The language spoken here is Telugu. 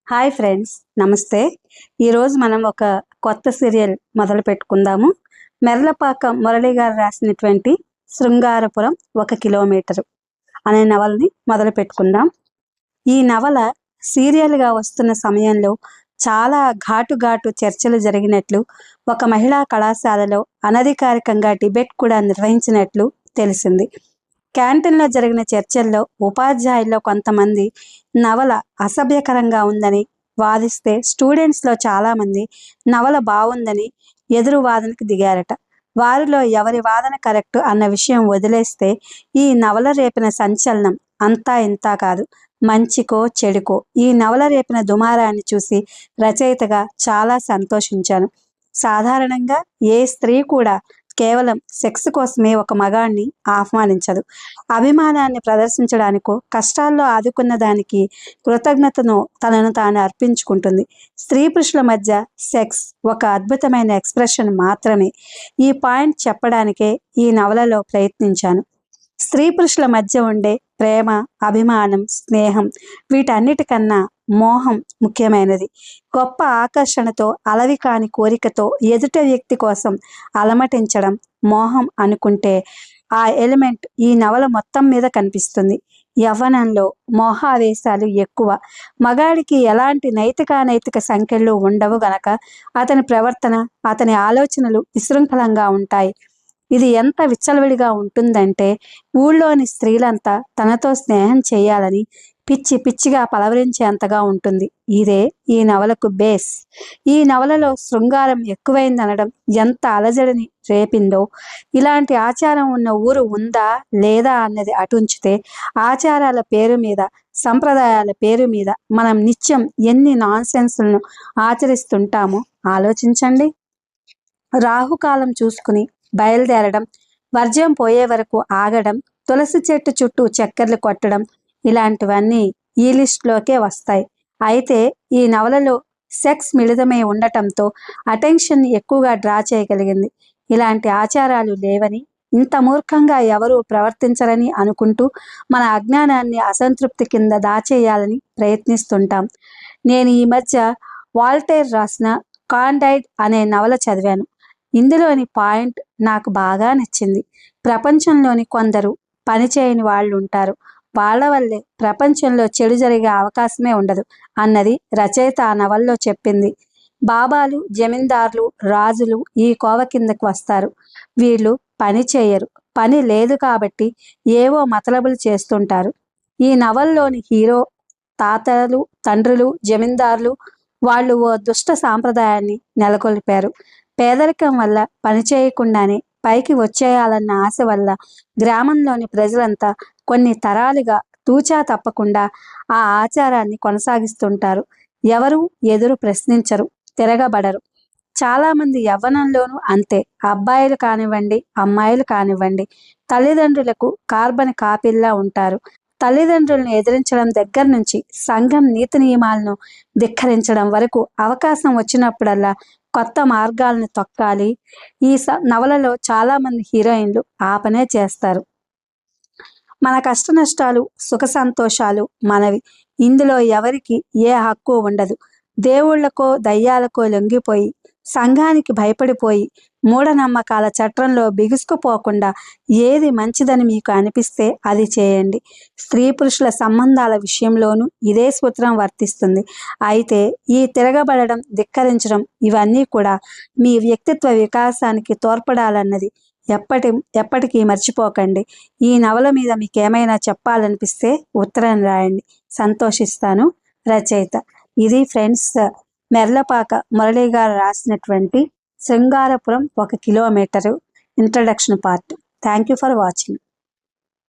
హాయ్ ఫ్రెండ్స్, నమస్తే. ఈరోజు మనం ఒక కొత్త సీరియల్ మొదలు పెట్టుకుందాము. మెర్లపాక మురళి గారు రాసినటువంటి శృంగారపురం 1 కిలోమీటరు అనే నవలని మొదలు పెట్టుకుందాం. ఈ నవల సీరియల్గా వస్తున్న సమయంలో చాలా ఘాటు చర్చలు జరిగినట్లు, ఒక మహిళా కళాశాలలో అనధికారికంగా డిబేట్ కూడా నిర్వహించినట్లు తెలిసింది. క్యాంటీన్లో జరిగిన చర్చల్లో ఉపాధ్యాయుల్లో కొంతమంది నవల అసభ్యకరంగా ఉందని వాదిస్తే, స్టూడెంట్స్లో చాలామంది నవల బాగుందని ఎదురు వాదనకు దిగారట. వారిలో ఎవరి వాదన కరెక్ట్ అన్న విషయం వదిలేస్తే, ఈ నవల రేపిన సంచలనం అంతా ఇంతా కాదు. మంచికో చెడుకో ఈ నవల రేపిన దుమారాన్ని చూసి రచయితగా చాలా సంతోషించాను. సాధారణంగా ఏ స్త్రీ కూడా కేవలం సెక్స్ కోసమే ఒక మగాణ్ణి ఆహ్వానించదు. అభిమానాన్ని ప్రదర్శించడానికో, కష్టాల్లో ఆదుకున్న దానికి కృతజ్ఞతను తనను తాను అర్పించుకుంటుంది. స్త్రీ పురుషుల మధ్య సెక్స్ ఒక అద్భుతమైన ఎక్స్ప్రెషన్ మాత్రమే. ఈ పాయింట్ చెప్పడానికే ఈ నవలలో ప్రయత్నించాను. స్త్రీ పురుషుల మధ్య ఉండే ప్రేమ, అభిమానం, స్నేహం, వీటన్నిటికన్నా మోహం ముఖ్యమైనది. గొప్ప ఆకర్షణతో, అలవి కాని కోరికతో ఎదుట వ్యక్తి కోసం అలమటించడం మోహం అనుకుంటే, ఆ ఎలిమెంట్ ఈ నవల మొత్తం మీద కనిపిస్తుంది. యవ్వనంలో మోహావేశాలు ఎక్కువ. మగాడికి ఎలాంటి నైతిక సంఖ్యలు ఉండవు గనక అతని ప్రవర్తన, అతని ఆలోచనలు విశృంఖలంగా ఉంటాయి. ఇది ఎంత విచ్చలవిడిగా ఉంటుందంటే, ఊళ్ళోని స్త్రీలంతా తనతో స్నేహం చేయాలని పిచ్చిగా పలవరించేంతగా ఉంటుంది. ఇదే ఈ నవలకు బేస్. ఈ నవలలో శృంగారం ఎక్కువైందనడం ఎంత అలజడిని రేపిందో, ఇలాంటి ఆచారం ఉన్న ఊరు ఉందా లేదా అన్నది అటుంచితే, ఆచారాల పేరు మీద, సంప్రదాయాల పేరు మీద మనం నిత్యం ఎన్ని నాన్సెన్స్లను ఆచరిస్తుంటామో ఆలోచించండి. రాహుకాలం చూసుకుని బయలుదేరడం, వర్జం పోయే వరకు ఆగడం, తులసి చెట్టు చుట్టూ చక్కర్లు కొట్టడం, ఇలాంటివన్నీ ఈ లిస్టులోకే వస్తాయి. అయితే ఈ నవలలో సెక్స్ మిళితమై ఉండటంతో అటెన్షన్ ఎక్కువగా డ్రా చేయగలిగింది. ఇలాంటి ఆచారాలు లేవని, ఇంత మూర్ఖంగా ఎవరూ ప్రవర్తించరని అనుకుంటూ మన అజ్ఞానాన్ని అసంతృప్తి కింద దాచేయాలని ప్రయత్నిస్తుంటాం. నేను ఈ మధ్య వాల్టైర్ రాసిన కాండైడ్ అనే నవల చదివాను. ఇందులోని పాయింట్ నాకు బాగా నచ్చింది. ప్రపంచంలోని కొందరు పనిచేయని వాళ్ళు ఉంటారు. వాళ్ళ వల్లే ప్రపంచంలో చెడు జరిగే అవకాశమే ఉండదు అన్నది రచయిత ఆ నవల్లో చెప్పింది. బాబాలు, జమీందార్లు, రాజులు ఈ కోవ కిందకు వస్తారు. వీళ్ళు పని చేయరు. పని లేదు కాబట్టి ఏవో మతలబులు చేస్తుంటారు. ఈ నవల్లోని హీరో తాతలు, తండ్రులు, జమీందార్లు వాళ్ళు ఓ దుష్ట సాంప్రదాయాన్ని నెలకొల్పారు. పేదరికం వల్ల పని చేయకుండానే పైకి వచ్చేయాలన్న ఆశ వల్ల గ్రామంలోని ప్రజలంతా కొన్ని తరాలుగా తూచా తప్పకుండా ఆ ఆచారాన్ని కొనసాగిస్తుంటారు. ఎవరు ఎదురు ప్రశ్నించరు, తిరగబడరు. చాలామంది యవ్వనంలోనూ అంతే. అబ్బాయిలు కానివ్వండి, అమ్మాయిలు కానివ్వండి, తల్లిదండ్రులకు కార్బన్ కాపీల్లా ఉంటారు. తల్లిదండ్రులను ఎదిరించడం దగ్గర నుంచి సంఘం నీతి నియమాలను ధిక్కరించడం వరకు అవకాశం వచ్చినప్పుడల్లా కొత్త మార్గాలను తొక్కాలి. ఈ నవలలో చాలామంది హీరోయిన్లు ఆ పనే చేస్తారు. మన కష్ట నష్టాలు, సుఖ సంతోషాలు మనవి. ఇందులో ఎవరికి ఏ హక్కు ఉండదు. దేవుళ్లకో దయ్యాలకో లొంగిపోయి, సంఘానికి భయపడిపోయి, మూఢనమ్మకాల చట్రంలో బిగుసుకుపోకుండా ఏది మంచిదని మీకు అనిపిస్తే అది చేయండి. స్త్రీ పురుషుల సంబంధాల విషయంలోనూ ఇదే సూత్రం వర్తిస్తుంది. అయితే ఈ తిరగబడడం, ధిక్కరించడం ఇవన్నీ కూడా మీ వ్యక్తిత్వ వికాసానికి తోడ్పడాలన్నది ఎప్పటికీ మర్చిపోకండి. ఈ నవల మీద మీకేమైనా చెప్పాలనిపిస్తే ఉత్తరం రాయండి, సంతోషిస్తాను. రచయిత. ఇది ఫ్రెండ్స్, మెర్లపాక మురళి గారు రాసినటువంటి Srungarapuram 1 kilometre introduction part. Thank you for watching.